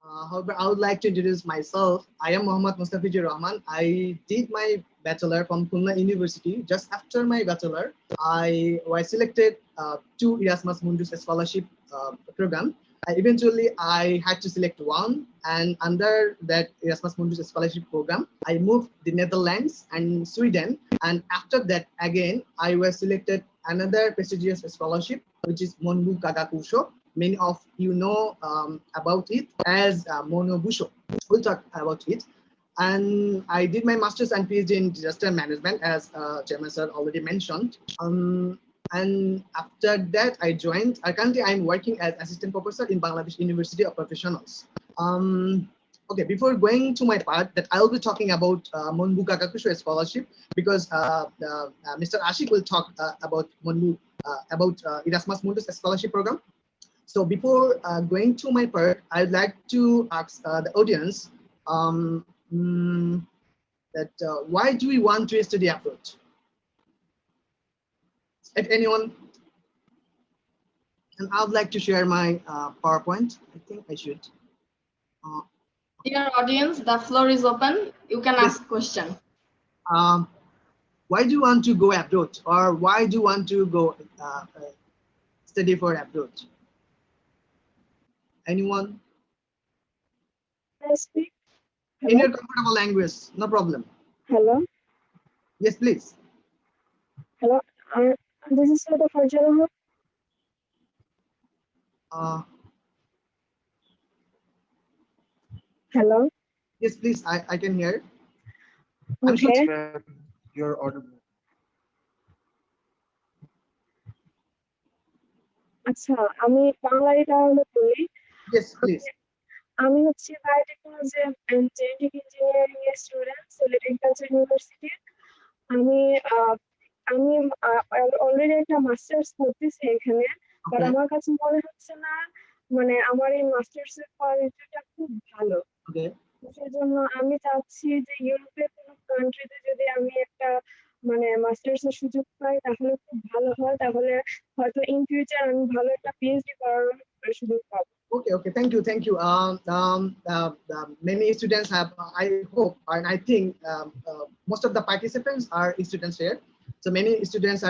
However, I would like to introduce myself. I am Md Mostafizur Rahman. I did my bachelor from Khulna University. Just after my bachelor, I was selected to Erasmus Mundus scholarship program. Eventually, I had to select one, and under that Erasmus Mundus scholarship program, I moved the Netherlands and Sweden. And after that, again, I was selected another prestigious scholarship, which is Monbu Kagakusho. Many of you know about it as Monobusho. We'll talk about it. And I did my master's and PhD in disaster management, as Chairman Sir already mentioned. And after that, I joined. Currently, I'm working as assistant professor in Bangladesh University of Professionals. Okay, before going to my part, that I'll be talking about Monbu Kagakusho scholarship, because Mr. Ashik will talk about Monbu, about Erasmus Mundus scholarship program. So before going to my part, I'd like to ask the audience that why do we want to study abroad? If anyone, and I would like to share my PowerPoint. I think I should. Dear audience, the floor is open. You can ask question. Why do you want to go abroad, or why do you want to go study for abroad? Anyone? I speak. In your comfortable language, no problem. Hello. Yes, please. Hello. This is Dr. Farjana. Hello. Yes, please. I can hear. Okay. Your order. আচ্ছা, আমি বাংলায় তাহলে বলি। Yes, please. আমি হচ্ছে biotechnology and genetic engineering এর student, Sylhet agriculture university. আমি already একটা মাস্টার্স করতেছি এখানে, বাট আমার কাছে মনে হচ্ছে না মানে আমার এই মাস্টার্স এর কোয়ালিটিটা খুব ভালো। সেজন্য আমি চাচ্ছি যে ইউরোপের কোনো কান্ট্রিতে যদি আমি একটা মানে মাস্টার্স এর সুযোগ পাই তাহলে খুব ভালো হয়, তাহলে হয়তো ইন ফিউচার আমি ভালো একটা পিএইচডি করার সুযোগ পাবো। Okay, thank you. Many students have, I hope, and I think most of the participants are students here. So many students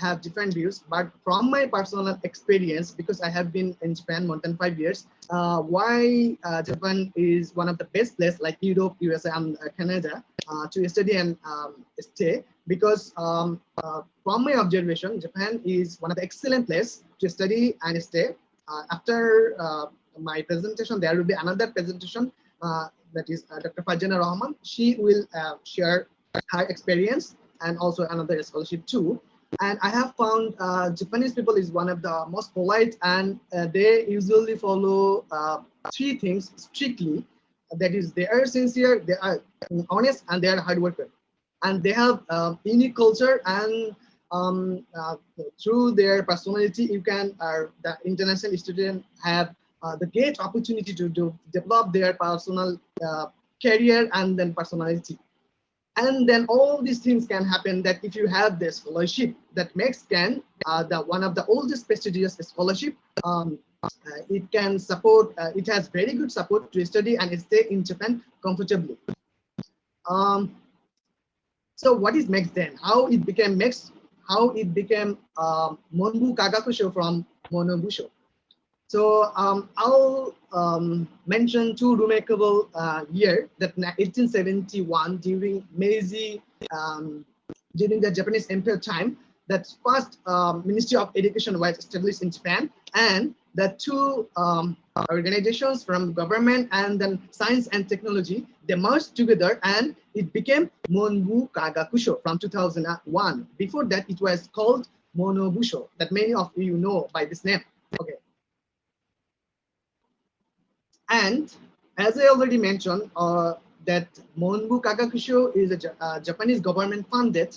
have different views, but from my personal experience, because I have been in Japan more than 5 years, why Japan is one of the best places like Europe, USA, and Canada to study and stay, because from my observation, Japan is one of the excellent places to study and stay. After my presentation, there will be another presentation that is Dr. Farjana Rahman. She will share her experience and also another scholarship too. And I have found Japanese people is one of the most polite, and they usually follow 3 things strictly. That is, they are sincere, they are honest, and they are hard worker. And they have unique culture, and through their personality, you can the international student have the great opportunity to develop their personal career and then personality. And then all these things can happen that if you have this scholarship that MEXT can, one of the oldest prestigious scholarship, it can support, it has very good support to study and stay in Japan comfortably. So what is MEXT then? How it became MEXT? How it became Monbu Kagakusho from Monobusho. So I'll mention 2 remarkable years, that 1871 during Meiji, during the Japanese Empire time, that first Ministry of Education was established in Japan, and the 2 organizations from government and then science and technology, they merged together and it became Monbu Kagakusho from 2001. Before that, it was called Monobusho, that many of you know by this name. Okay. And as I already mentioned, that Monbu Kagakusho is a Japanese government funded,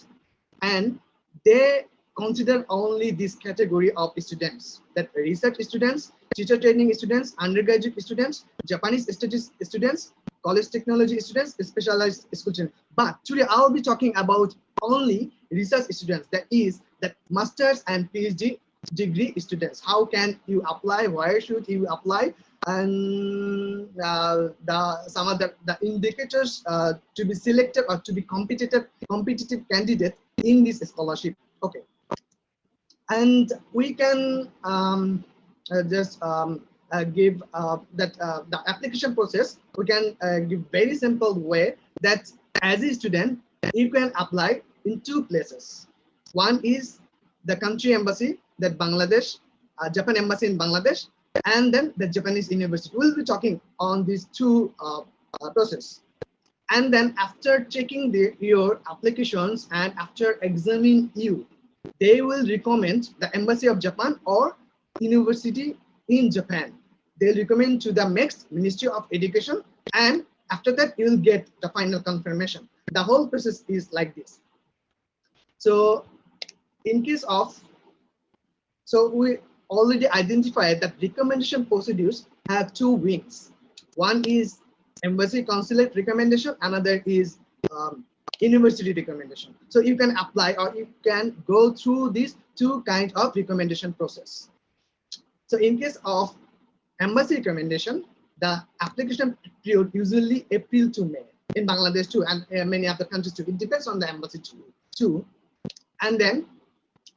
and they consider only this category of students, that research students, teacher training students, undergraduate students, Japanese studies students, college technology students, specialized school students. But today I'll be talking about only research students, that is that masters and PhD degree students. How can you apply? Where should you apply? and some other the indicators to be selected or to be competitive candidate in this scholarship. Okay, and we can just give the application process. We can give very simple way that as a student you can apply in two places. One is the country embassy, that Bangladesh, Japan embassy in Bangladesh, and then the Japanese university. We'll be talking on these two process. And then after checking your applications and after examining you, they will recommend the embassy of Japan or university in Japan. They'll recommend to the MEXT Ministry of Education, and after that you will get the final confirmation. The whole process is like this. So in case of, so we already identified that recommendation procedures have two wings. One is embassy consulate recommendation, another is university recommendation. So you can apply or you can go through these two kinds of recommendation process. So in case of embassy recommendation, the application period usually April to May in Bangladesh too, and many other countries too. It depends on the embassy too. And then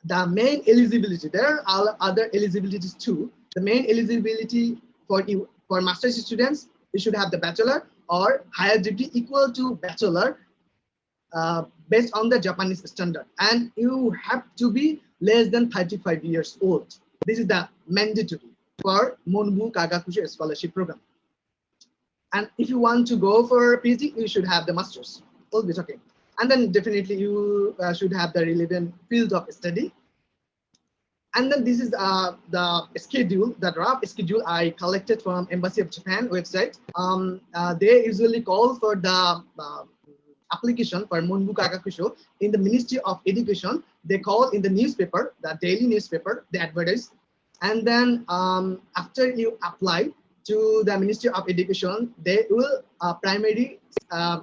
the main eligibility, there are other eligibilities too. The main eligibility for you, for master's students, you should have the bachelor or higher degree equal to bachelor based on the Japanese standard, and you have to be less than 35 years old. This is the mandatory for Monbu Kagakusho scholarship program. And if you want to go for PhD, you should have the master's. We'll be talking. And then definitely you should have the relevant field of study. And then this is the schedule, the draft schedule I collected from Embassy of Japan website. They usually call for the application for Monbu Kagakusho in the Ministry of Education. They call in the newspaper, the daily newspaper, they advertise. And then after you apply to the Ministry of Education, they will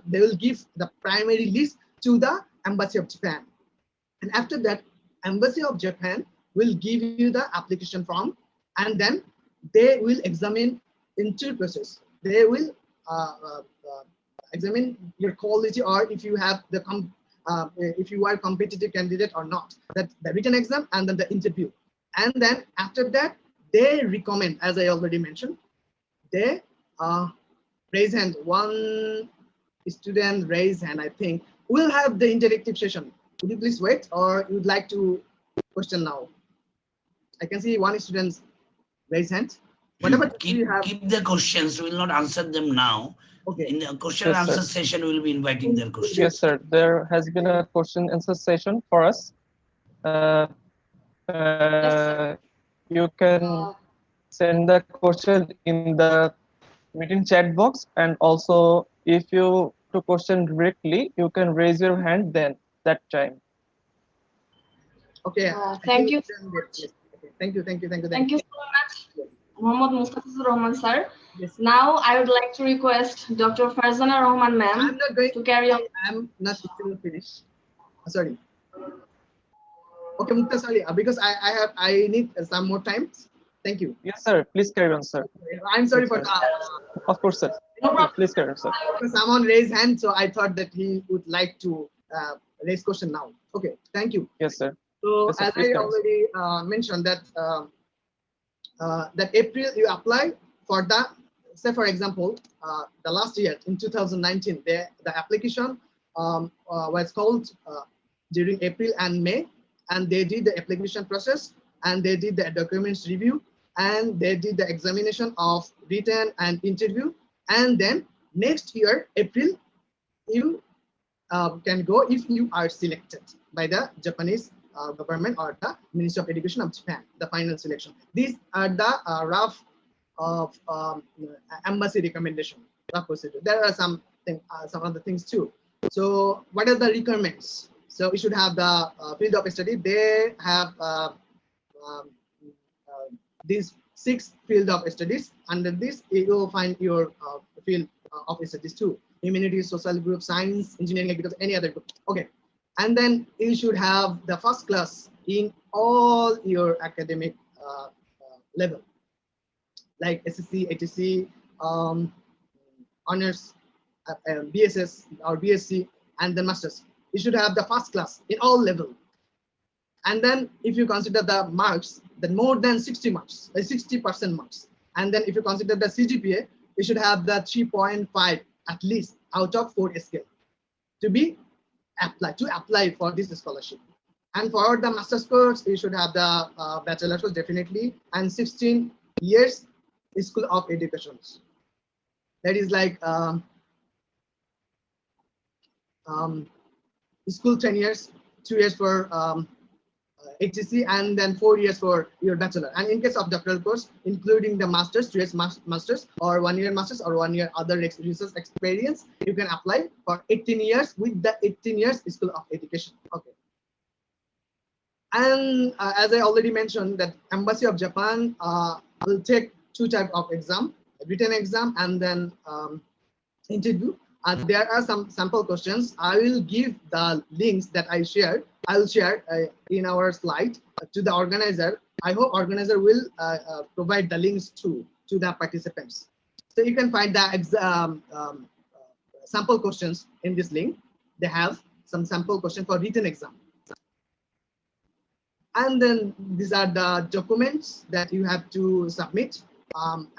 they will give the primary list to the Embassy of Japan. And after that, Embassy of Japan will give you the application form, and then they will examine in two process. They will examine your quality, or if you have the if you are competitive candidate or not. That the written exam and then the interview. And then after that, they recommend, as I already mentioned, they raise hand. One student raise hand, I think. We'll have the interactive session. Would you please wait, or you'd like to question now? I can see one student raise hand. Whatever keep the questions. We will not answer them now. Okay. In the question and answer session, we will be inviting their questions. Yes, sir. There has been a question answer session for us. You can send the question in the meeting chat box, and also if you to question directly, you can raise your hand then that time. Okay. Thank you. Okay. Thank you. Thank you so much, Md Mostafizur Rahman sir. Yes. Now I would like to request Dr. Farzana Rahman ma'am to carry on. I'm not still finished. Sorry. Okay, Mukta, sorry, because I need some more time. Thank you. Yes, sir. Please carry on, sir. I'm sorry for Of course, sir. No problem. Please carry on, sir. Someone raised hand, so I thought that he would like to raise question now. Okay, thank you. Yes, sir. So yes, sir, as I already mentioned that that April you apply for the, say for example, the last year in 2019, the application was called during April and May, and they did the application process, and they did the documents review, and they did the examination of written and interview, and then next year April you can go if you are selected by the Japanese government or the Ministry of Education of Japan, the final selection. These are the rough of embassy recommendation, rough procedure. There are some other things too. So what are the requirements? So you should have the field of study. They have these 6 field of studies. Under this, you will find your field of studies too. Humanities, social group, science, engineering, agriculture, any other group. Okay. And then you should have the first class in all your academic level. like SSC, HSC, honors, BSS or BSc, and then masters. You should have the first class in all level. And then if you consider the marks, then more than 60 marks, 60% marks. And then if you consider the CGPA, you should have the 3.5 at least out of 4 scale to be applied for this scholarship. And for the master's course, you should have the bachelor's course definitely, and 16 years school of education. That is like school 10 years, 2 years for HSC, and then 4 years for your bachelor. And in case of doctoral course, including the master's, 2 years master's or 1 year master's or 1 year other research experience, you can apply for 18 years with the 18 years school of education. Okay. And as I already mentioned, that Embassy of Japan will take 2 types of exam, written exam and then interview. And there are some sample questions. I will give the links that I shared. I will share in our slide to the organizer. I hope organizer will provide the links to the participants. So you can find the sample questions in this link. They have some sample questions for written exam. And then these are the documents that you have to submit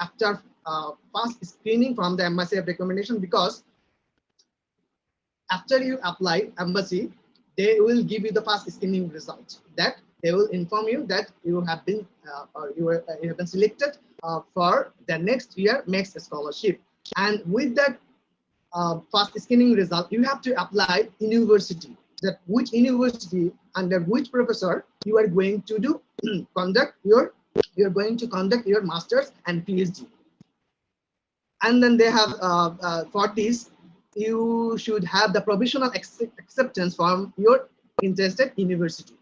after first screening from the Embassy of Recommendation, because after you apply Embassy, they will give you the first screening result. That they will inform you that you have been you have been selected for the next year MEXT Scholarship. And with that first screening result, you have to apply university. That which university under which professor you are going to do you're going to conduct your masters and PhD. And then they have for this, you should have the provisional acceptance from your interested university.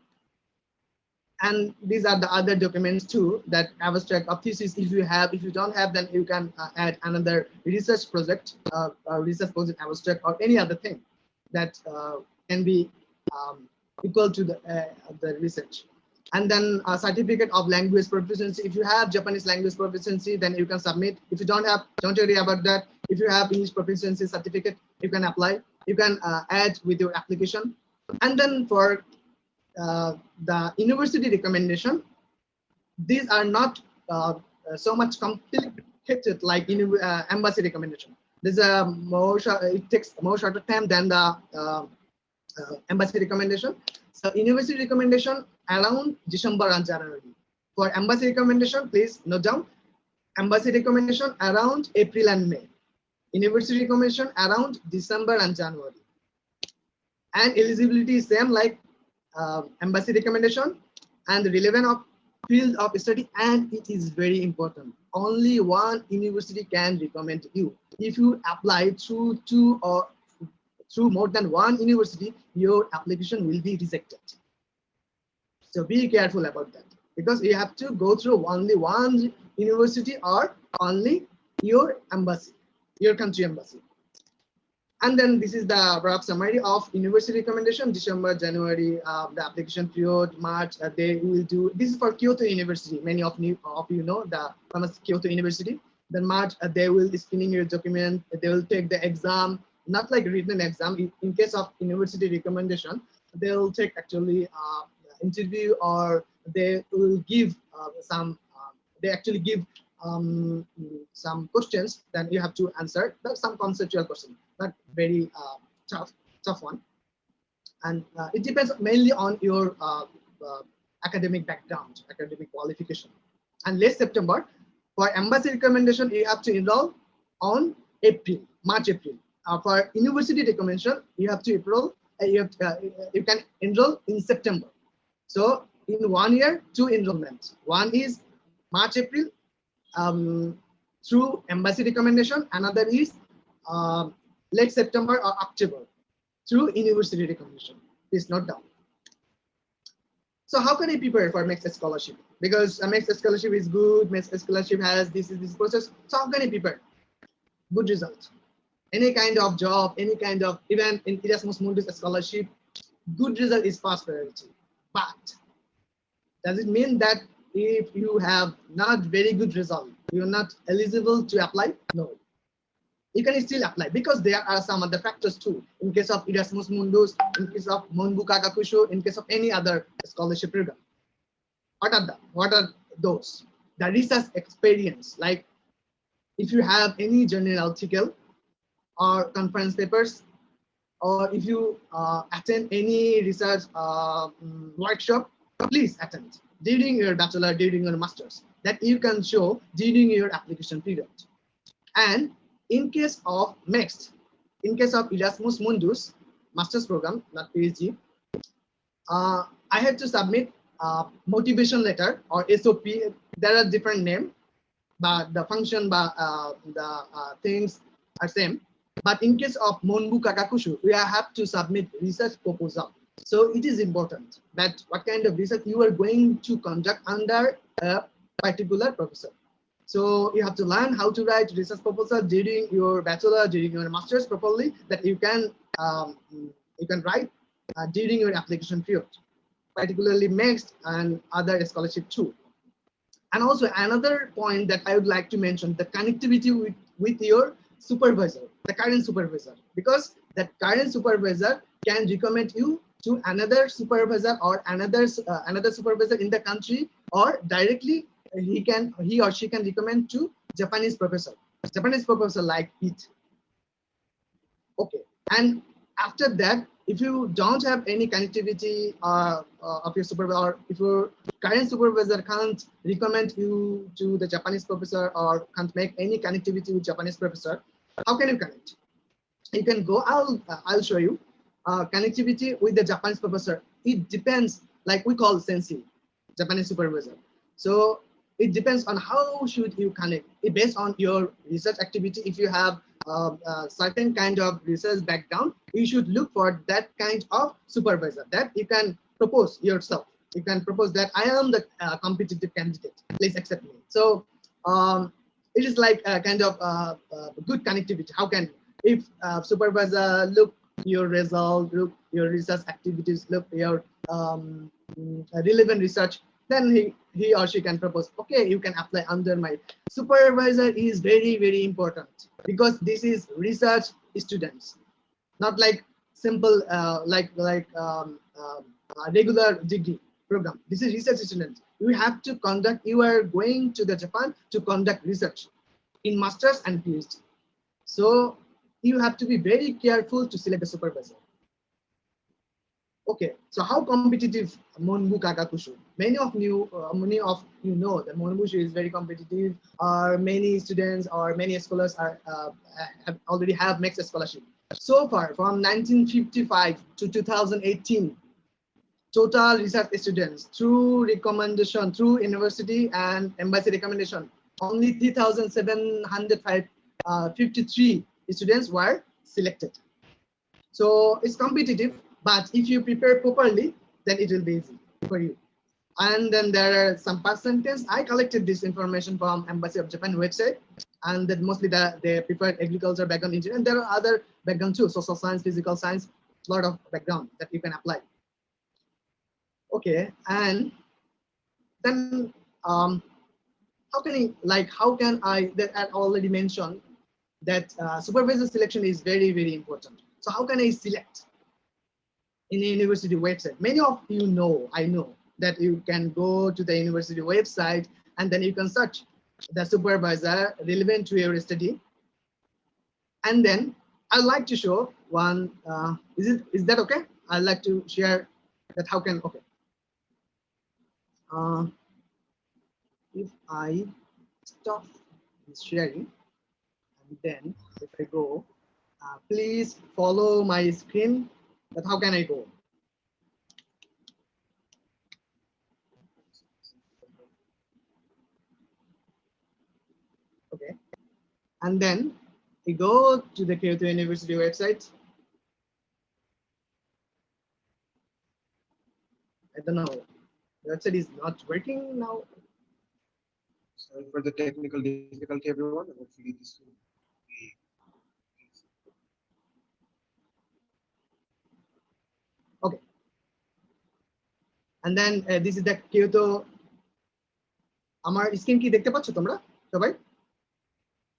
And these are the other documents too, that abstract of thesis. If you don't have, then you can add another research project abstract or any other thing that can be equal to the research. And then a certificate of language proficiency. If you have Japanese language proficiency, then you can submit. If you don't have, don't worry about that. If you have English proficiency certificate, you can apply. You can add with your application. And then for the university recommendation, these are not so much complicated like embassy recommendation. There's a more it takes more shorter time than the embassy recommendation. So university recommendation around December and January. For embassy recommendation, please note down, embassy recommendation around April and May. University recommendation around December and January. And eligibility is same like embassy recommendation, and the relevant of field of study. And it is very important, only one university can recommend you. If you apply through two or through more than one university, your application will be rejected. So be careful about that, because you have to go through only one university or only your embassy, your country embassy. And then this is the rough summary of university recommendation. December, January, the application period, March, they will do, this is for Kyoto University. Many of you know the famous Kyoto University. Then March, they will screening your document, they will take the exam, not like written exam. In case of university recommendation, they will take actually interview, or they will give they actually give some questions, then you have to answer. That's some conceptual question, not very tough one. And it depends mainly on your academic background, academic qualification. And late September, for embassy recommendation, you have to enroll on March, April. For university recommendation, you have to you can enroll in September. So in 1 year, 2 enrollments. One is March, April through embassy recommendation. Another is late September or October through university recommendation. Please note down. So how can I prepare for MEXT Scholarship? Because a MEXT Scholarship is good. MEXT Scholarship has this process. So how can I prepare? Good results. Any kind of job, any kind of, even in Erasmus Mundus Scholarship, good result is first priority. But does it mean that if you have not very good result, you're not eligible to apply? No. You can still apply because there are some other factors too. In case of Erasmus Mundus, in case of Monbu Kakakusho, in case of any other scholarship program. What are those? The research experience, like if you have any journal article or conference papers, or if you attend any research workshop, please attend during your bachelor, during your masters, that you can show during your application period. And in case of MEXT, in case of Erasmus Mundus master's program, not PhD, I had to submit motivation letter or SOP. There are different names, but the function, the things are same. But in case of Monbu Kakakushu, we have to submit research proposal. So it is important that what kind of research you are going to conduct under a particular professor. So you have to learn how to write research proposal during your bachelor, during your master's properly, that you can write during your application period, particularly MEXT and other scholarship too. And also another point that I would like to mention, the connectivity with your supervisor, the current supervisor, because that current supervisor can recommend you to another supervisor or another supervisor in the country, or directly he or she can recommend to Japanese professor like it. Okay, and after that, if you don't have any connectivity of your supervisor, or if your current supervisor can't recommend you to the Japanese professor or can't make any connectivity with Japanese professor, how can you connect? You can go, I'll show you connectivity with the Japanese professor. It depends, like we call sensei, Japanese supervisor. So it depends on how should you connect. It based on your research activity. If you have certain kind of research background, you should look for that kind of supervisor that you can propose yourself. You can propose that I am the competitive candidate, please accept me. So it is like a kind of good connectivity. How can, if supervisor look your result, look your research activities, look your relevant research, then he or she can propose, okay, you can apply under my supervisor. Is very, very important, because this is research students, not like simple regular degree program. This is research students. You have to conduct, you are going to the Japan to conduct research in masters and PhD. So you have to be very careful to select a supervisor. Okay, so how competitive Monbu Kakakushu? Many of you know that Monbu is very competitive. Many students or many scholars have already have MEXT Scholarship. So far, from 1955 to 2018, total research students through recommendation, through university and embassy recommendation, only 3,753 students were selected. So it's competitive. But if you prepare properly, then it will be easy for you. And then there are some percentage. I collected this information from Embassy of Japan website, and then mostly they prefer agriculture background engineering. And there are other background too, social science, physical science, a lot of background that you can apply. Okay, and then how can I that I already mentioned that supervisor selection is very, very important. So how can I select? In the university website, many of you know, I know that you can go to the university website and then you can search the supervisor relevant to your study. And then I'd like to show one, is that okay? I'd like to share that how can, okay. If I stop sharing, and then if I go, please follow my screen. But how can I go? Okay, and then we go to the Kyoto University website. I don't know, the website is not working now. Sorry for the technical difficulty, everyone. Hopefully this will be. Okay, and then this is the Kyoto. আমার screen কি দেখতে পাচ্ছ তোমরা Sabai?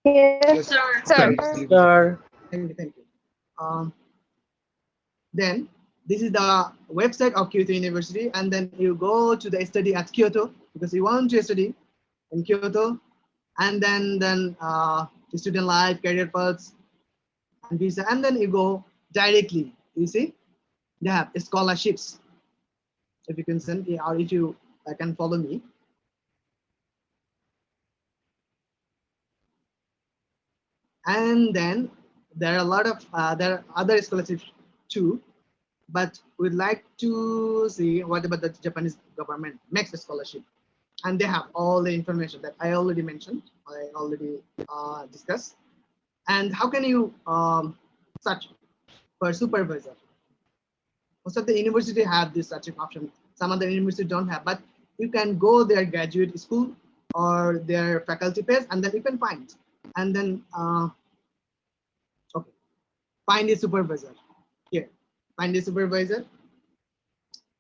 Yes, Sir. sir. Sir. Thank you, thank you. Then this is the website of Kyoto University, and then you go to the study at Kyoto because you want to study in Kyoto, and then the student life, career paths, and visa, and then you go directly. You see, they have scholarships. If you can send me, or if you can follow me. And then there are a lot of there are other scholarships too, but we'd like to see what about the Japanese government MEXT Scholarship, and they have all the information that I already mentioned, I already discussed. And how can you search for supervisor? Most of the university have this searching option. Some other universities don't have, but you can go their graduate school or their faculty page, and then you can find. And then okay, find a supervisor. Here, find a supervisor.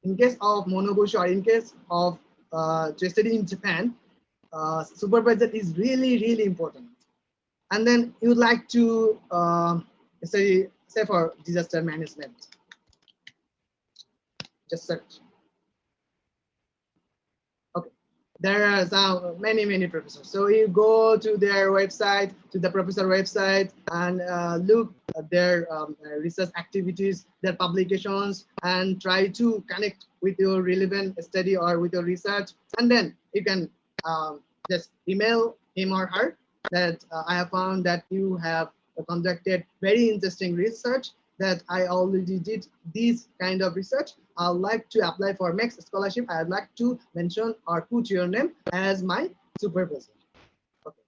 In case of monobushi, or in case of to study in Japan, supervisor is really important. And then you would like to say for disaster management, just search. Okay, there are some many professors. So you go to their website, to the professor website, and look at their research activities, their publications, and try to connect with your relevant study or with your research. And then you can just email him or her that I have found that you have conducted very interesting research, that I already did this kind of research. I'd like to apply for MEXT Scholarship. I'd like to mention or put your name as my supervisor. Okay.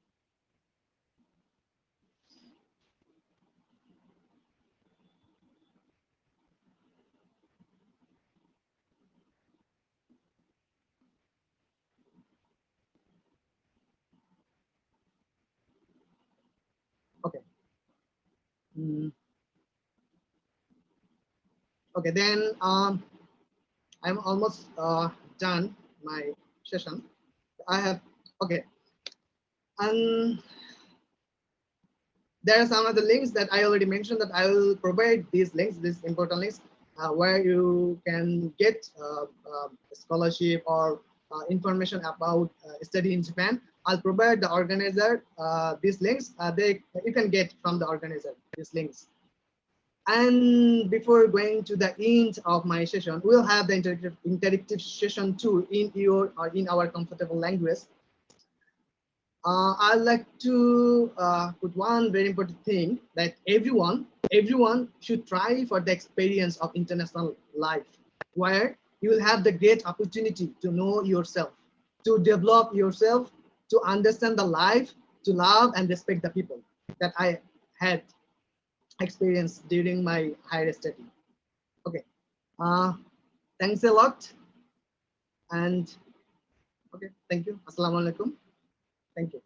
Okay. Okay, then I'm almost done my session. I have, okay. And there are some other links that I already mentioned, that I will provide these links, these important links, where you can get scholarship or information about study in Japan. I'll provide the organizer these links. You can get from the organizer these links. And before going to the end of my session, we'll have the interactive session too in your or in our comfortable language. I'd like to put one very important thing, that everyone should try for the experience of international life, where you will have the great opportunity to know yourself, to develop yourself, to understand the life, to love and respect the people that I had experienced during my higher study. Okay, thanks a lot, and okay, thank you. Assalamu alaikum. Thank you.